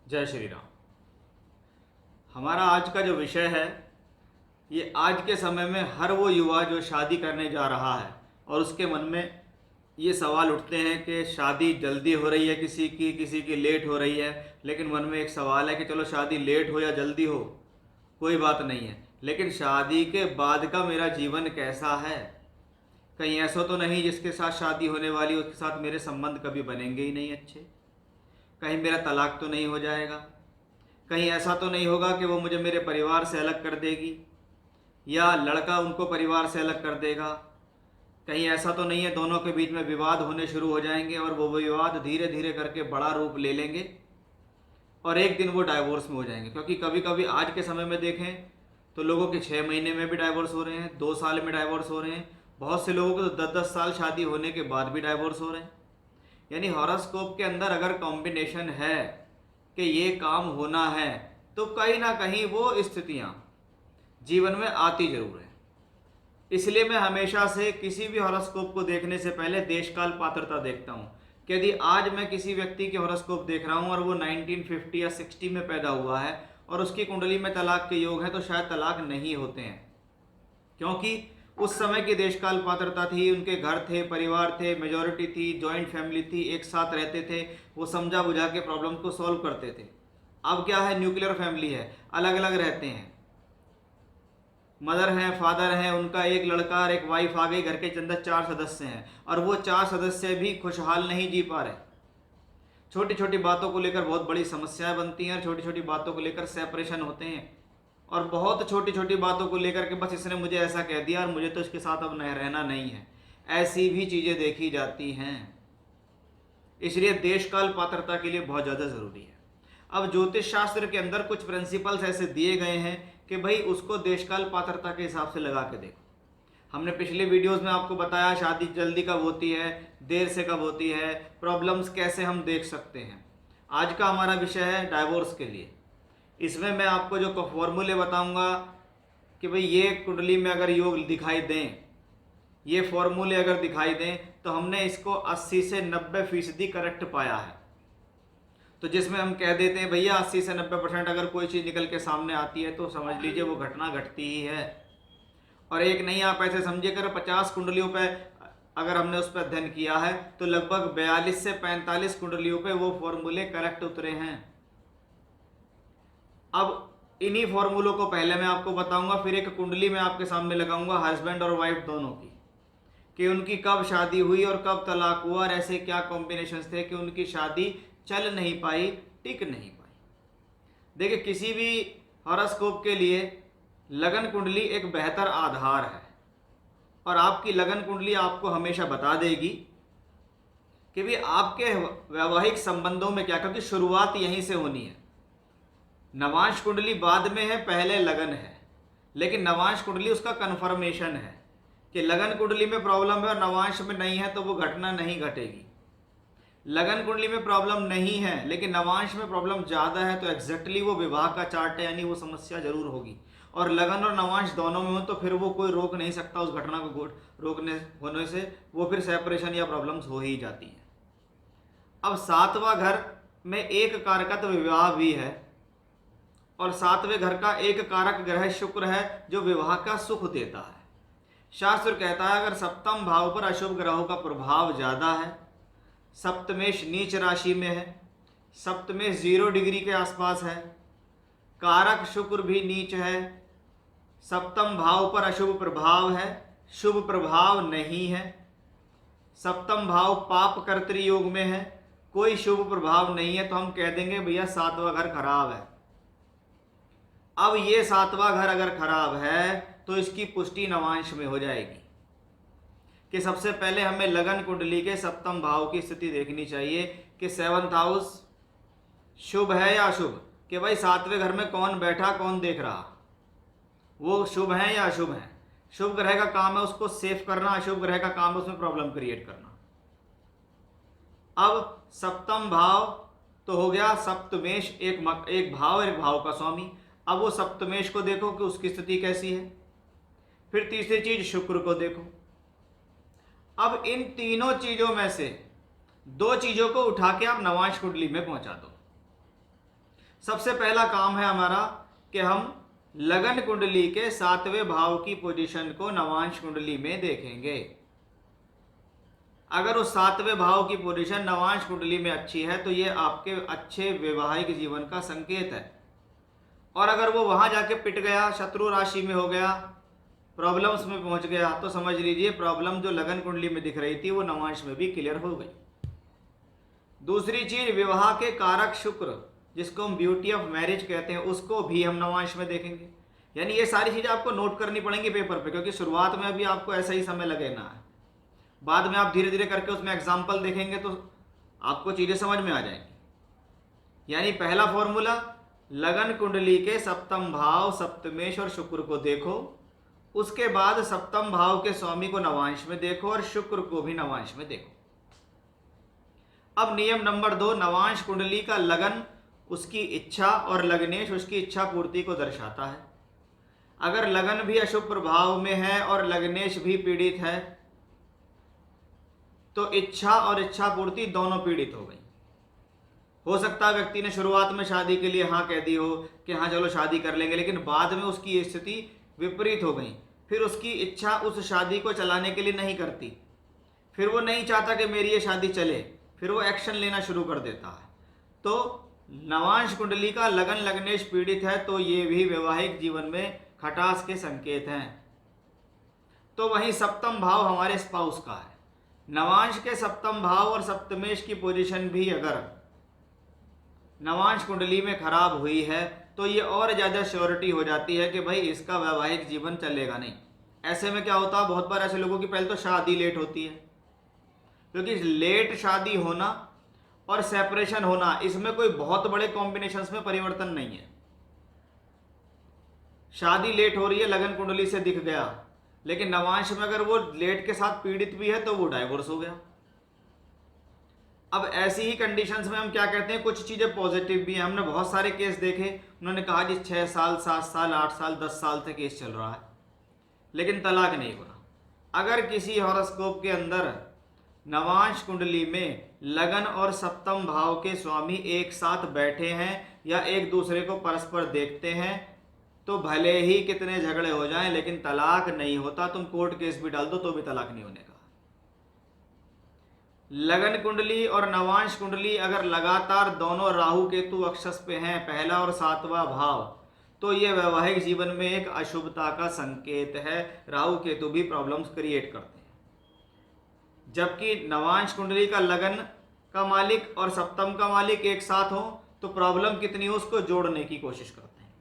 जय श्री राम। हमारा आज का जो विषय है, ये आज के समय में हर वो युवा जो शादी करने जा रहा है और उसके मन में ये सवाल उठते हैं कि शादी जल्दी हो रही है, किसी की लेट हो रही है। लेकिन मन में एक सवाल है कि चलो शादी लेट हो या जल्दी हो कोई बात नहीं है, लेकिन शादी के बाद का मेरा जीवन कैसा है। कहीं ऐसा तो नहीं जिसके साथ शादी होने वाली उसके साथ मेरे संबंध कभी बनेंगे ही नहीं अच्छे। कहीं मेरा तलाक तो नहीं हो जाएगा। कहीं ऐसा तो नहीं होगा कि वो मुझे मेरे परिवार से अलग कर देगी या लड़का उनको परिवार से अलग कर देगा। कहीं ऐसा तो नहीं है दोनों के बीच में विवाद होने शुरू हो जाएंगे और वो विवाद धीरे धीरे करके बड़ा रूप ले लेंगे और एक दिन वो डाइवोर्स में हो जाएंगे। क्योंकि कभी कभी आज के समय में देखें तो लोगों के 6 महीने में भी डाइवोर्स हो रहे हैं, 2 साल में डाइवोर्स हो रहे हैं। बहुत से लोगों को तो 10-10 साल शादी होने के बाद भी डाइवोर्स हो रहे हैं। यानी हॉरोस्कोप के अंदर अगर कॉम्बिनेशन है कि ये काम होना है तो कहीं ना कहीं वो स्थितियाँ जीवन में आती जरूर है। इसलिए मैं हमेशा से किसी भी हॉरोस्कोप को देखने से पहले देशकाल पात्रता देखता हूँ कि यदि आज मैं किसी व्यक्ति के हॉरोस्कोप देख रहा हूँ और वो 1950 या 60 में पैदा हुआ है और उसकी कुंडली में तलाक के योग हैं तो शायद तलाक नहीं होते हैं। क्योंकि उस समय की देशकाल पात्रता थी, उनके घर थे, परिवार थे, मेजॉरिटी थी, जॉइंट फैमिली थी, एक साथ रहते थे, वो समझा बुझा के प्रॉब्लम को सॉल्व करते थे। अब क्या है, न्यूक्लियर फैमिली है, अलग अलग रहते हैं। मदर हैं, फादर हैं, उनका एक लड़का और एक वाइफ आ गई, घर के अंदर 4 सदस्य हैं और वो 4 सदस्य भी खुशहाल नहीं जी पा रहे। छोटी छोटी बातों को लेकर बहुत बड़ी समस्याएं बनती हैं और छोटी छोटी बातों को लेकर सेपरेशन होते हैं और बहुत छोटी छोटी बातों को लेकर के बस इसने मुझे ऐसा कह दिया और मुझे तो इसके साथ अब रहना नहीं है, ऐसी भी चीज़ें देखी जाती हैं। इसलिए देशकाल पात्रता के लिए बहुत ज़्यादा ज़रूरी है। अब ज्योतिष शास्त्र के अंदर कुछ प्रिंसिपल्स ऐसे दिए गए हैं कि भाई उसको देशकाल पात्रता के हिसाब से लगा के देखो। हमने पिछले वीडियोस में आपको बताया शादी जल्दी कब होती है, देर से कब होती है, प्रॉब्लम्स कैसे हम देख सकते हैं। आज का हमारा विषय है डाइवोर्स के लिए। इसमें मैं आपको जो फॉर्मूले बताऊंगा कि भाई ये कुंडली में अगर योग दिखाई दें, ये फॉर्मूले अगर दिखाई दें तो हमने इसको 80 से 90% करेक्ट पाया है। तो जिसमें हम कह देते हैं भैया 80 से 90% अगर कोई चीज़ निकल के सामने आती है तो समझ लीजिए वो घटना घटती ही है। और एक नहीं, आप ऐसे समझिए कर 50 कुंडलियों पे अगर हमने उस पर अध्ययन किया है तो लगभग 42 से 45 कुंडलियों पे वो फॉर्मूले करेक्ट उतरे हैं। अब इन्हीं फॉर्मूलों को पहले मैं आपको बताऊंगा, फिर एक कुंडली में आपके सामने लगाऊंगा हस्बैंड और वाइफ दोनों की, कि उनकी कब शादी हुई और कब तलाक हुआ और ऐसे क्या कॉम्बिनेशंस थे कि उनकी शादी चल नहीं पाई, टिक नहीं पाई। देखिए, किसी भी हॉरोस्कोप के लिए लगन कुंडली एक बेहतर आधार है और आपकी लगन कुंडली आपको हमेशा बता देगी कि भी आपके वैवाहिक संबंधों में क्या, क्योंकि शुरुआत यहीं से होनी है। नवांश कुंडली बाद में है, पहले लगन है, लेकिन नवांश कुंडली उसका कन्फर्मेशन है कि लगन कुंडली में प्रॉब्लम है और नवांश में नहीं है तो वो घटना नहीं घटेगी। लगन कुंडली में प्रॉब्लम नहीं है लेकिन नवांश में प्रॉब्लम ज़्यादा है तो एग्जैक्टली वो विवाह का चार्ट है, यानी वो समस्या जरूर होगी। और लगन और नवांश दोनों में हो तो फिर वो कोई रोक नहीं सकता उस घटना को रोकने होने से, वो फिर सेपरेशन या प्रॉब्लम्स हो ही जाती हैं। अब 7वां घर में एक कारकत्व विवाह भी है और 7वें घर का एक कारक ग्रह शुक्र है जो विवाह का सुख देता है। शास्त्र कहता है अगर सप्तम भाव पर अशुभ ग्रहों का प्रभाव ज़्यादा है, सप्तमेश नीच राशि में है, सप्तमेश 0 डिग्री के आसपास है, कारक शुक्र भी नीच है, सप्तम भाव पर अशुभ प्रभाव है, शुभ प्रभाव नहीं है, सप्तम भाव पाप कर्तृ योग में है, कोई शुभ प्रभाव नहीं है, तो हम कह देंगे भैया 7वां घर खराब है। अब ये 7वां घर अगर खराब है तो इसकी पुष्टि नवांश में हो जाएगी कि सबसे पहले हमें लगन कुंडली के सप्तम भाव की स्थिति देखनी चाहिए कि 7th हाउस शुभ है या अशुभ, कि भाई 7वें घर में कौन बैठा कौन देख रहा, वो शुभ है या अशुभ है। शुभ ग्रह का काम है उसको सेफ करना, अशुभ ग्रह का काम है उसमें प्रॉब्लम क्रिएट करना। अब सप्तम भाव तो हो गया सप्तमेश, एक भाव और एक भाव का स्वामी। अब वो सप्तमेश को देखो कि उसकी स्थिति कैसी है। फिर तीसरी चीज शुक्र को देखो। अब इन तीनों चीजों में से 2 चीजों को उठा के आप नवांश कुंडली में पहुंचा दो। सबसे पहला काम है हमारा कि हम लगन कुंडली के 7वें भाव की पोजीशन को नवांश कुंडली में देखेंगे। अगर उस 7वें भाव की पोजीशन नवांश कुंडली में अच्छी है तो ये आपके अच्छे वैवाहिक जीवन का संकेत है। और अगर वो वहां जाके पिट गया, शत्रु राशि में हो गया, प्रॉब्लम्स में पहुंच गया, तो समझ लीजिए प्रॉब्लम जो लगन कुंडली में दिख रही थी वो नवांश में भी क्लियर हो गई। दूसरी चीज, विवाह के कारक शुक्र, जिसको हम ब्यूटी ऑफ मैरिज कहते हैं, उसको भी हम नवांश में देखेंगे। यानी ये सारी चीजें आपको नोट करनी पड़ेंगी पेपर पे, क्योंकि शुरुआत में अभी आपको ऐसा ही समय लगेगा, बाद में आप धीरे धीरे करके उसमें एग्जाम्पल देखेंगे तो आपको चीजें समझ में आ जाएंगी। यानी पहला फॉर्मूला, लगन कुंडली के सप्तम भाव सप्तमेश और शुक्र को देखो, उसके बाद सप्तम भाव के स्वामी को नवांश में देखो और शुक्र को भी नवांश में देखो। अब नियम नंबर 2, नवांश कुंडली का लगन उसकी इच्छा और लग्नेश उसकी इच्छा पूर्ति को दर्शाता है। अगर लगन भी अशुभ प्रभाव में है और लग्नेश भी पीड़ित है तो इच्छा और इच्छा पूर्ति दोनों पीड़ित हो गई। हो सकता है व्यक्ति ने शुरुआत में शादी के लिए हाँ कह दी हो कि हाँ चलो शादी कर लेंगे, लेकिन बाद में उसकी स्थिति विपरीत हो गई, फिर उसकी इच्छा उस शादी को चलाने के लिए नहीं करती, फिर वो नहीं चाहता कि मेरी ये शादी चले, फिर वो एक्शन लेना शुरू कर देता है। तो नवांश कुंडली का लगन लग्नेश पीड़ित है तो ये भी वैवाहिक जीवन में खटास के संकेत हैं। तो वहीं सप्तम भाव हमारे स्पाउस का है। नवांश के सप्तम भाव और सप्तमेश की पोजीशन भी अगर नवांश कुंडली में खराब हुई है तो ये और ज़्यादा श्योरिटी हो जाती है कि भाई इसका वैवाहिक जीवन चलेगा नहीं। ऐसे में क्या होता है, बहुत बार ऐसे लोगों की पहले तो शादी लेट होती है, क्योंकि लेट शादी होना और सेपरेशन होना इसमें कोई बहुत बड़े कॉम्बिनेशंस में परिवर्तन नहीं है। शादी लेट हो रही है, लगन कुंडली से दिख गया, लेकिन नवांश में अगर वो लेट के साथ पीड़ित भी है तो वो डाइवोर्स हो गया। अब ऐसी ही कंडीशंस में हम क्या कहते हैं, कुछ चीज़ें पॉजिटिव भी हैं। हमने बहुत सारे केस देखे, उन्होंने कहा जी 6 साल 7 साल 8 साल 10 साल से केस चल रहा है लेकिन तलाक नहीं हो रहा। अगर किसी हॉरोस्कोप के अंदर नवांश कुंडली में लगन और सप्तम भाव के स्वामी एक साथ बैठे हैं या एक दूसरे को परस्पर देखते हैं तो भले ही कितने झगड़े हो जाएं लेकिन तलाक नहीं होता। तुम कोर्ट केस भी डाल दो तो भी तलाक नहीं होने का। लगन कुंडली और नवांश कुंडली अगर लगातार दोनों राहु केतु अक्षस पे हैं, पहला और 7वां भाव, तो ये वैवाहिक जीवन में एक अशुभता का संकेत है। राहु केतु भी प्रॉब्लम्स क्रिएट करते हैं। जबकि नवांश कुंडली का लगन का मालिक और सप्तम का मालिक एक साथ हो तो प्रॉब्लम कितनी हो उसको जोड़ने की कोशिश करते हैं।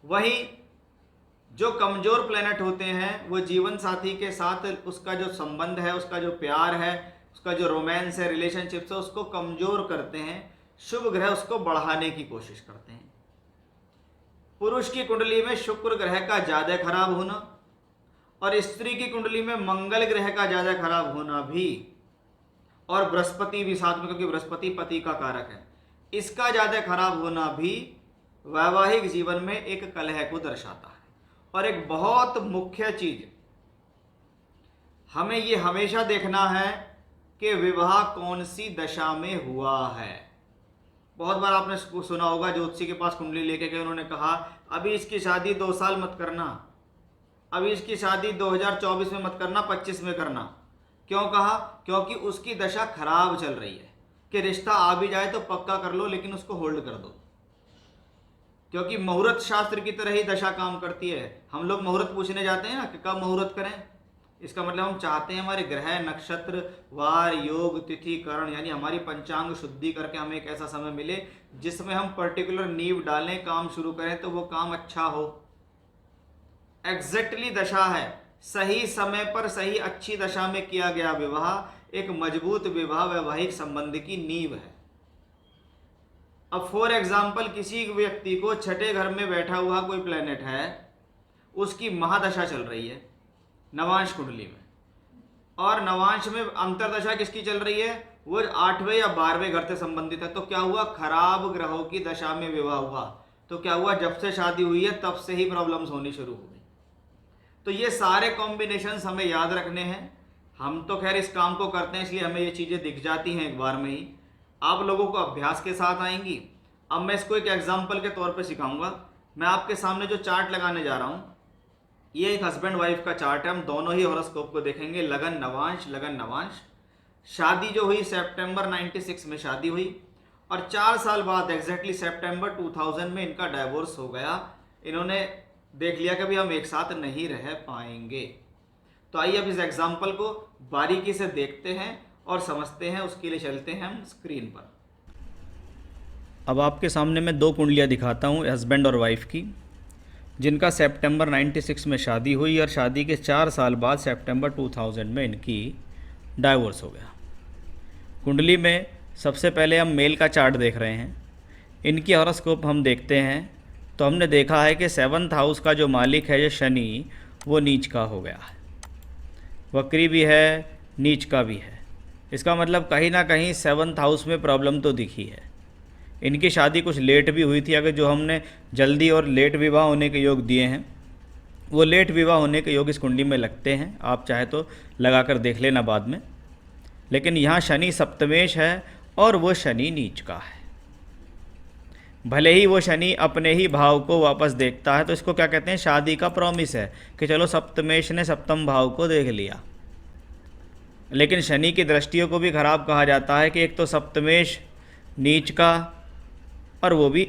वहीं जो कमजोर प्लैनेट होते हैं वो जीवन साथी के साथ उसका जो संबंध है, उसका जो प्यार है, उसका जो रोमांस है, रिलेशनशिप है, उसको कमजोर करते हैं। शुभ ग्रह उसको बढ़ाने की कोशिश करते हैं। पुरुष की कुंडली में शुक्र ग्रह का ज्यादा खराब होना और स्त्री की कुंडली में मंगल ग्रह का ज्यादा खराब होना भी, और बृहस्पति भी साथ में, क्योंकि बृहस्पति पति का कारक है, इसका ज्यादा खराब होना भी वैवाहिक जीवन में एक कलह को दर्शाता है। और एक बहुत मुख्य चीज हमें ये हमेशा देखना है कि विवाह कौन सी दशा में हुआ है। बहुत बार आपने सुना होगा ज्योतिषी के पास कुंडली लेके गए, उन्होंने कहा अभी इसकी शादी 2 साल मत करना, अभी इसकी शादी 2024 में मत करना, 25 में करना। क्यों कहा? क्योंकि उसकी दशा खराब चल रही है कि रिश्ता आ भी जाए तो पक्का कर लो लेकिन उसको होल्ड कर दो, क्योंकि मुहूर्त शास्त्र की तरह ही दशा काम करती है। हम लोग मुहूर्त पूछने जाते हैं ना कि कब मुहूर्त करें, इसका मतलब हम चाहते हैं हमारे ग्रह नक्षत्र वार योग तिथि करण यानी हमारी पंचांग शुद्धि करके हमें एक ऐसा समय मिले जिसमें हम पर्टिकुलर नींव डालें, काम शुरू करें तो वो काम अच्छा हो। एग्जैक्टली दशा है, सही समय पर सही अच्छी दशा में किया गया विवाह एक मजबूत विवाह वैवाहिक संबंध की नींव है। अब फॉर एग्जाम्पल किसी व्यक्ति को 6ठे घर में बैठा हुआ कोई प्लेनेट है, उसकी महादशा चल रही है नवांश कुंडली में, और नवांश में अंतरदशा किसकी चल रही है, वो 8वें या 12वें घर से संबंधित है। तो क्या हुआ, खराब ग्रहों की दशा में विवाह हुआ। तो क्या हुआ, जब से शादी हुई है तब से ही प्रॉब्लम्स होनी शुरू हो गई। तो ये सारे कॉम्बिनेशंस हमें याद रखने हैं। हम तो खैर इस काम को करते हैं इसलिए हमें ये चीज़ें दिख जाती हैं एक बार में ही। आप लोगों को अभ्यास के साथ आएंगी, अब मैं इसको एक एग्जाम्पल के तौर पे सिखाऊंगा। मैं आपके सामने जो चार्ट लगाने जा रहा हूँ, ये एक हस्बैंड वाइफ का चार्ट है। हम दोनों ही हॉरोस्कोप को देखेंगे, लगन नवांश, लगन नवांश। शादी जो हुई सितंबर 96 में शादी हुई, और 4 साल बाद एग्जैक्टली सितंबर 2000 में इनका डाइवोर्स हो गया। इन्होंने देख लिया कि भाई हम एक साथ नहीं रह पाएंगे। तो आइए अब इस एग्जाम्पल को बारीकी से देखते हैं और समझते हैं। उसके लिए चलते हैं हम स्क्रीन पर। अब आपके सामने मैं 2 कुंडलियाँ दिखाता हूँ हस्बैंड और वाइफ की, जिनका सितंबर 96 में शादी हुई और शादी के 4 साल बाद सितंबर 2000 में इनकी डाइवोर्स हो गया। कुंडली में सबसे पहले हम मेल का चार्ट देख रहे हैं। इनकी हॉरोस्कोप हम देखते हैं तो हमने देखा है कि 7th हाउस का जो मालिक है, ये शनि, वो नीच का हो गया है। वक्री भी है, नीच का भी है। इसका मतलब कहीं ना कहीं 7th हाउस में प्रॉब्लम तो दिखी है। इनकी शादी कुछ लेट भी हुई थी। अगर जो हमने जल्दी और लेट विवाह होने के योग दिए हैं, वो लेट विवाह होने के योग इस कुंडली में लगते हैं। आप चाहे तो लगा कर देख लेना बाद में। लेकिन यहाँ शनि सप्तमेश है और वो शनि नीच का है। भले ही वो शनि अपने ही भाव को वापस देखता है, तो इसको क्या कहते हैं, शादी का प्रॉमिस है कि चलो सप्तमेश ने सप्तम भाव को देख लिया। लेकिन शनि की दृष्टियों को भी खराब कहा जाता है कि एक तो सप्तमेश नीच का, और वो भी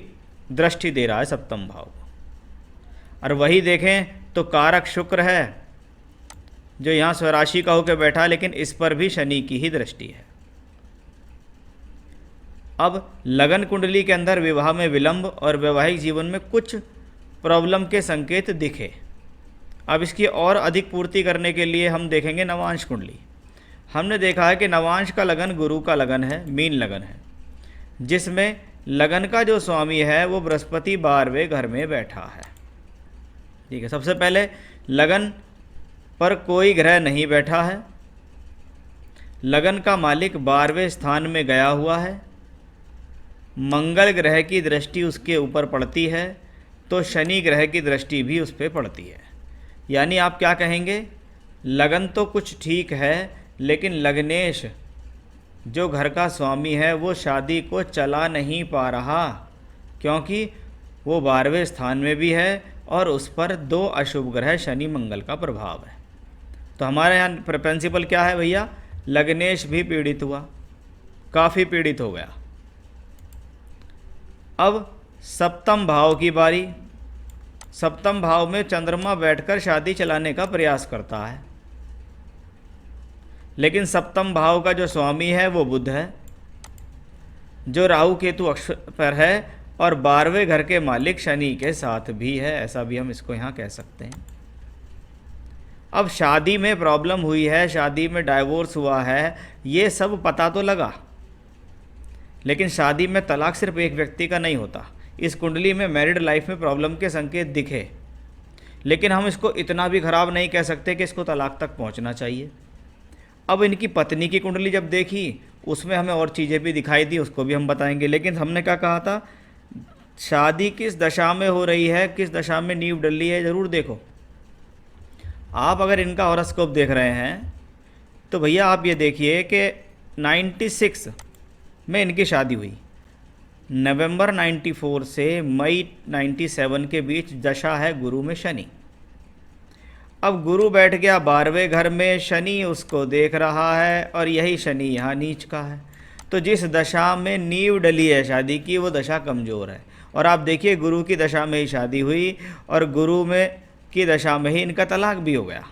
दृष्टि दे रहा है सप्तम भाव को। और वही देखें तो कारक शुक्र है जो यहाँ स्वराशि का होकर बैठा, लेकिन इस पर भी शनि की ही दृष्टि है। अब लगन कुंडली के अंदर विवाह में विलंब और वैवाहिक जीवन में कुछ प्रॉब्लम के संकेत दिखे। अब इसकी और अधिक पूर्ति करने के लिए हम देखेंगे नवांश कुंडली। हमने देखा है कि नवांश का लगन गुरु का लगन है, मीन लगन है, जिसमें लगन का जो स्वामी है वो बृहस्पति 12वें घर में बैठा है। ठीक है, सबसे पहले लगन पर कोई ग्रह नहीं बैठा है। लगन का मालिक 12वें स्थान में गया हुआ है। मंगल ग्रह की दृष्टि उसके ऊपर पड़ती है, तो शनि ग्रह की दृष्टि भी उस पर पड़ती है। यानी आप क्या कहेंगे, लगन तो कुछ ठीक है, लेकिन लग्नेश जो घर का स्वामी है वो शादी को चला नहीं पा रहा, क्योंकि वो 12वें स्थान में भी है और उस पर 2 अशुभ ग्रह शनि मंगल का प्रभाव है। तो हमारे यहाँ प्रिंसिपल क्या है भैया, लग्नेश भी पीड़ित हुआ, काफ़ी पीड़ित हो गया। अब सप्तम भाव की बारी। सप्तम भाव में चंद्रमा बैठकर शादी चलाने का प्रयास करता है, लेकिन सप्तम भाव का जो स्वामी है वो बुध है, जो राहु केतु अक्ष पर है, और 12वें घर के मालिक शनि के साथ भी है। ऐसा भी हम इसको यहाँ कह सकते हैं। अब शादी में प्रॉब्लम हुई है, शादी में डाइवोर्स हुआ है, ये सब पता तो लगा, लेकिन शादी में तलाक सिर्फ एक व्यक्ति का नहीं होता। इस कुंडली में मैरिड लाइफ में प्रॉब्लम के संकेत दिखे, लेकिन हम इसको इतना भी खराब नहीं कह सकते कि इसको तलाक तक पहुंचना चाहिए। अब इनकी पत्नी की कुंडली जब देखी, उसमें हमें और चीज़ें भी दिखाई दी, उसको भी हम बताएंगे। लेकिन हमने क्या कहा था, शादी किस दशा में हो रही है, किस दशा में नींव डली है, ज़रूर देखो। आप अगर इनका हॉरोस्कोप देख रहे हैं तो भैया आप ये देखिए कि 96 में इनकी शादी हुई। नवंबर 94 से मई 97 के बीच दशा है गुरु में शनि। अब गुरु बैठ गया 12वें घर में, शनि उसको देख रहा है, और यही शनि यहाँ नीच का है। तो जिस दशा में नींव डली है शादी की, वो दशा कमज़ोर है। और आप देखिए गुरु की दशा में ही शादी हुई, और गुरु में की दशा में ही इनका तलाक भी हो गया।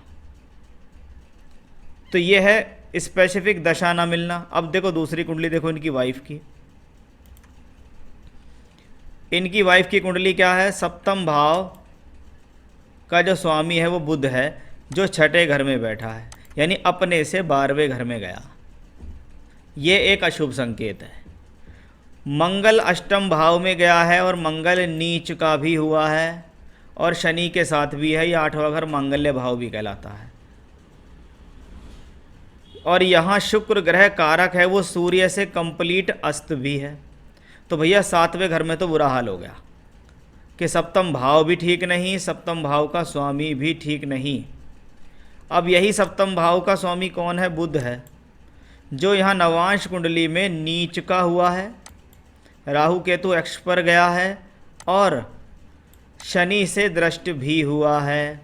तो ये है स्पेसिफिक दशा ना मिलना। अब देखो दूसरी कुंडली देखो इनकी वाइफ की। इनकी वाइफ की कुंडली क्या है, सप्तम भाव का जो स्वामी है वो बुध है, जो 6ठे घर में बैठा है, यानी अपने से 12वें घर में गया। ये एक अशुभ संकेत है। मंगल अष्टम भाव में गया है, और मंगल नीच का भी हुआ है, और शनि के साथ भी है। ये 8वां घर मांगल्य भाव भी कहलाता है। और यहाँ शुक्र ग्रह कारक है, वो सूर्य से कंप्लीट अस्त भी है। तो भैया 7वें घर में तो बुरा हाल हो गया कि सप्तम भाव भी ठीक नहीं, सप्तम भाव का स्वामी भी ठीक नहीं। अब यही सप्तम भाव का स्वामी कौन है, बुध है, जो यहाँ नवांश कुंडली में नीच का हुआ है, राहु केतु अक्ष पर गया है और शनि से दृष्ट भी हुआ है।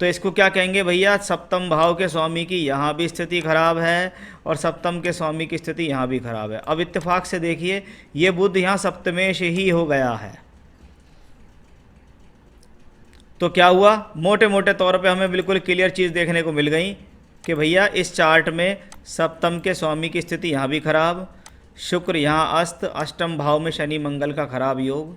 तो इसको क्या कहेंगे भैया, सप्तम भाव के स्वामी की यहाँ भी स्थिति खराब है और सप्तम के स्वामी की स्थिति यहाँ भी खराब है। अब इत्तेफाक से देखिए, ये बुध यहाँ सप्तमेश ही हो गया है। तो क्या हुआ, मोटे मोटे तौर पे हमें बिल्कुल क्लियर चीज़ देखने को मिल गई कि भैया इस चार्ट में सप्तम के स्वामी की स्थिति यहाँ भी खराब, शुक्र यहाँ अस्त, अष्टम भाव में शनि मंगल का खराब योग,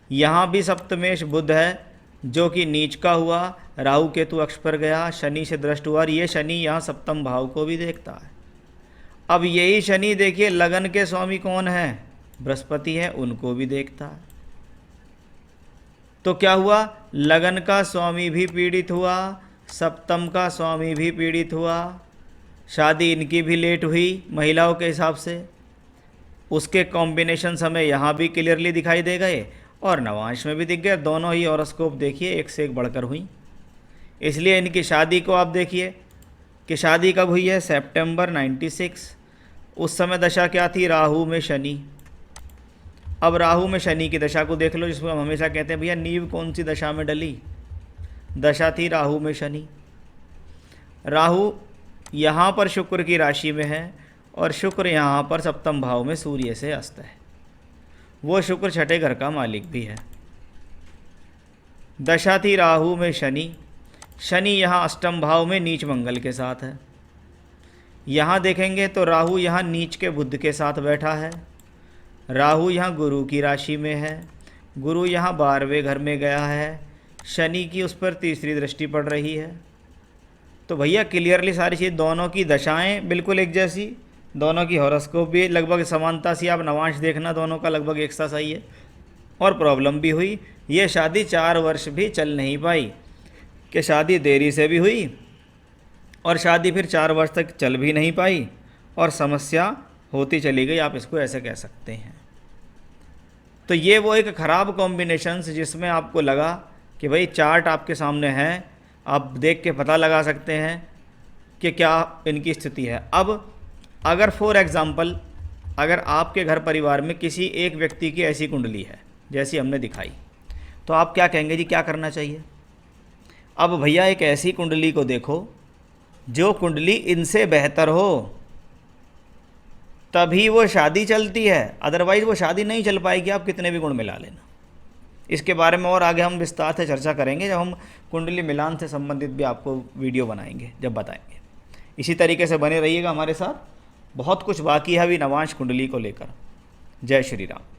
यहाँ भी सप्तमेश बुध है जो कि नीच का हुआ, राहु केतु अक्ष पर गया, शनि से दृष्ट हुआ और ये शनि यहाँ सप्तम भाव को भी देखता है। अब यही शनि देखिए लगन के स्वामी कौन है, बृहस्पति है, उनको भी देखता है। तो क्या हुआ, लगन का स्वामी भी पीड़ित हुआ, सप्तम का स्वामी भी पीड़ित हुआ, शादी इनकी भी लेट हुई महिलाओं के हिसाब से, उसके कॉम्बिनेशन हमें यहाँ भी क्लियरली दिखाई दे गए और नवांश में भी दिख गए। दोनों ही हॉरोस्कोप देखिए एक से एक बढ़कर हुई। इसलिए इनकी शादी को आप देखिए कि शादी कब हुई है, सितंबर 96। उस समय दशा क्या थी, राहु में शनि। अब राहु में शनि की दशा को देख लो, जिसको हम हमेशा कहते हैं भैया नींव कौन सी दशा में डली, दशा थी राहु में शनि। राहु यहाँ पर शुक्र की राशि में है और शुक्र यहाँ पर सप्तम भाव में सूर्य से अस्त है। वो शुक्र छठे घर का मालिक भी है। दशा थी राहु में शनि, शनि यहाँ अष्टम भाव में नीच मंगल के साथ है। यहाँ देखेंगे तो राहु यहाँ नीच के बुध के साथ बैठा है, राहु यहाँ गुरु की राशि में है, गुरु यहाँ 12वें घर में गया है, शनि की उस पर तीसरी दृष्टि पड़ रही है। तो भैया क्लियरली सारी चीज़, दोनों की दशाएं बिल्कुल एक जैसी, दोनों की हॉरोस्कोप भी लगभग समानता सी, आप नवांश देखना दोनों का लगभग एक सा सही है। और प्रॉब्लम भी हुई, ये शादी 4 वर्ष भी चल नहीं पाई, कि शादी देरी से भी हुई और शादी फिर 4 वर्ष तक चल भी नहीं पाई और समस्या होती चली गई, आप इसको ऐसे कह सकते हैं। तो ये वो एक ख़राब कॉम्बिनेशंस जिसमें आपको लगा कि भाई चार्ट आपके सामने है, आप देख के पता लगा सकते हैं कि क्या इनकी स्थिति है। अब अगर फॉर एग्ज़ाम्पल अगर आपके घर परिवार में किसी एक व्यक्ति की ऐसी कुंडली है जैसी हमने दिखाई, तो आप क्या कहेंगे जी, क्या करना चाहिए। अब भैया एक ऐसी कुंडली को देखो जो कुंडली इनसे बेहतर हो, तभी वो शादी चलती है, अदरवाइज़ वो शादी नहीं चल पाएगी, आप कितने भी गुण मिला लेना। इसके बारे में और आगे हम विस्तार से चर्चा करेंगे जब हम कुंडली मिलान से संबंधित भी आपको वीडियो बनाएंगे, जब बताएंगे। इसी तरीके से बने रहिएगा हमारे साथ, बहुत कुछ बाकी है अभी नवांश कुंडली को लेकर। जय श्री राम।